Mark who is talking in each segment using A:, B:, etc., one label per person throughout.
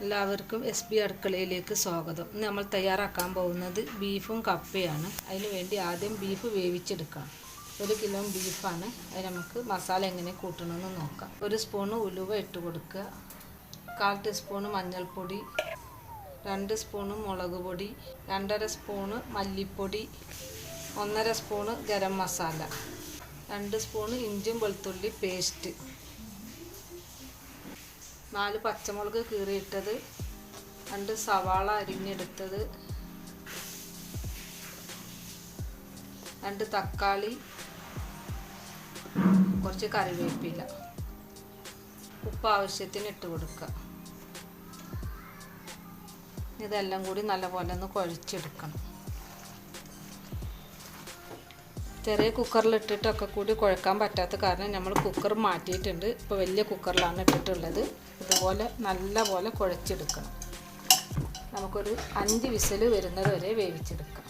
A: എല്ലാവർക്കും SB അടുക്കളയിലേക്ക് സ്വാഗതം. ഇന്ന് നമ്മൾ തയ്യാറാക്കാൻ പോകുന്നത് ബീഫും കപ്പയാണ്. അതിന് വേണ്ടി ആദ്യം ബീഫ് വേവിച്ചെടുക്കാം. 1 കിലോ ബീഫാണ്. അത് നമുക്ക് മസാല എങ്ങനെ കൂട്ടണമെന്ന് നോക്കാം. 1 സ്പൂൺ ഉലുവ ഇട്ട് കൊടുക്കുക, 1/4 ടീസ്പൂൺ മഞ്ഞൾപ്പൊടി, 2 സ്പൂൺ മുളക് പൊടി, 2.5 സ്പൂൺ മല്ലിപ്പൊടി, 1.5 സ്പൂൺ ഗരം മസാല, 2 സ്പൂൺ ഇഞ്ചും വെളുത്തുള്ളി പേസ്റ്റ്, 4 പച്ചമുളക് കീറിയിട്ടത്, 2 സവാള അരിഞ്ഞെടുത്തത്, 2 തക്കാളി, കുറച്ച് കറിവേപ്പില, ഉപ്പ് ആവശ്യത്തിന് ഇട്ട് കൊടുക്കുക. ഇതെല്ലാം കൂടി നല്ലപോലെ ഒന്ന് കുഴച്ചെടുക്കണം. ചെറിയ കുക്കറിൽ ഇട്ടിട്ടൊക്കെ കൂടി കുഴക്കാൻ പറ്റാത്ത കാരണം നമ്മൾ കുക്കർ മാറ്റിയിട്ടുണ്ട്. ഇപ്പോൾ വലിയ കുക്കറിലാണ് ഇട്ടിട്ടുള്ളത്. ഇതുപോലെ നല്ലപോലെ കുഴച്ചെടുക്കണം. നമുക്കൊരു 5 വിസിൽ വരുന്നത് വരെ വേവിച്ചെടുക്കാം.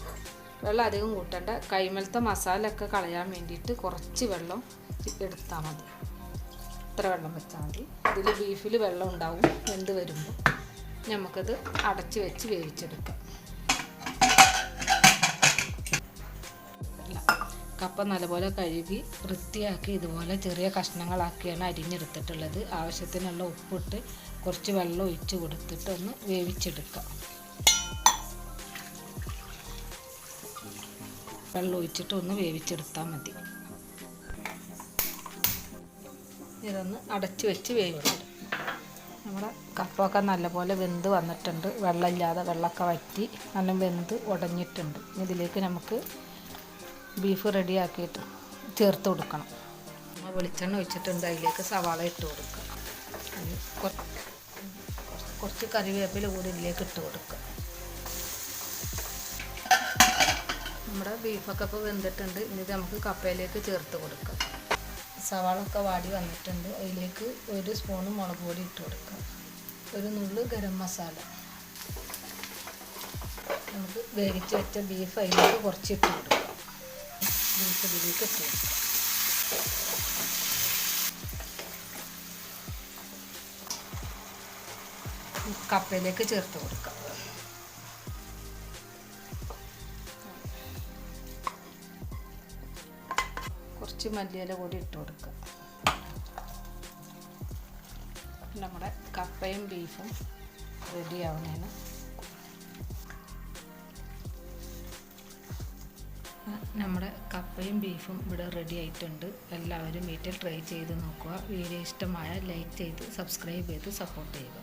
A: വെള്ളം അധികം കൂട്ടണ്ട. കൈമലത്തെ മസാല ഒക്കെ കളയാൻ വേണ്ടിയിട്ട് കുറച്ച് വെള്ളം എടുത്താൽ മതി. ഇത്ര വെള്ളം വെച്ചാൽ മതി. ഇതിൽ ബീഫിൽ വെള്ളം ഉണ്ടാവും. വെന്ത് വരുമ്പോൾ നമുക്കത് അടച്ച് വെച്ച് വേവിച്ചെടുക്കാം. കപ്പ നല്ലപോലെ കഴുകി വൃത്തിയാക്കി ഇതുപോലെ ചെറിയ കഷ്ണങ്ങളാക്കിയാണ് അരിഞ്ഞെടുത്തിട്ടുള്ളത്. ആവശ്യത്തിനുള്ള ഉപ്പിട്ട് കുറച്ച് വെള്ളം ഒഴിച്ച് കൊടുത്തിട്ട് ഒന്ന് വേവിച്ചെടുക്കാം. വെള്ളം ഒഴിച്ചിട്ട് ഒന്ന് വേവിച്ചെടുത്താൽ മതി. ഇതൊന്ന് അടച്ച് വെച്ച് വേവിച്ചെടുക്കും. നമ്മുടെ കപ്പയൊക്കെ നല്ലപോലെ വെന്ത് വന്നിട്ടുണ്ട്. വെള്ളമില്ലാതെ വെള്ളമൊക്കെ വറ്റി നല്ല വെന്ത് ഉടഞ്ഞിട്ടുണ്ട്. ഇതിലേക്ക് നമുക്ക് ബീഫ് റെഡിയാക്കിയിട്ട് ചേർത്ത് കൊടുക്കണം. വെളിച്ചെണ്ണ ഒഴിച്ചിട്ടുണ്ട്. അതിലേക്ക് സവാള ഇട്ട് കൊടുക്കുക. കുറച്ച് കറിവേപ്പില കൂടി ഇതിലേക്ക് ഇട്ട് കൊടുക്കുക. നമ്മുടെ ബീഫൊക്കെ ഇപ്പോൾ വെന്തിട്ടുണ്ട്. ഇനി നമുക്ക് കപ്പയിലേക്ക് ചേർത്ത് കൊടുക്കാം. സവാള ഒക്കെ വാടി വന്നിട്ടുണ്ട്. അതിലേക്ക് 1 സ്പൂൺ മുളക് പൊടി ഇട്ട് കൊടുക്കുക, 1 നുള്ള് ഗരം മസാല. നമുക്ക് വേവിച്ച് വെച്ച ബീഫ് അതിലേക്ക് കുറച്ച് ഇട്ട് കൊടുക്കുക. ബീഫ് ഇതിലേക്ക് ഇട്ട് കൊടുക്കുക. കപ്പയിലേക്ക് ചേർത്ത് കൊടുക്കുക. കുറച്ച് മല്ലിയില കൂടി ഇട്ട് കൊടുക്കുക. നമ്മുടെ കപ്പയും ബീഫും റെഡി ആവുന്നതിന് നമ്മുടെ കപ്പയും ബീഫും ഇവിടെ റെഡി ആയിട്ടുണ്ട്. എല്ലാവരും വീട്ടിൽ ട്രൈ ചെയ്ത് നോക്കുക. വീഡിയോ ഇഷ്ടമായ ലൈക്ക് ചെയ്ത് സബ്സ്ക്രൈബ് ചെയ്ത് സപ്പോർട്ട് ചെയ്യുക.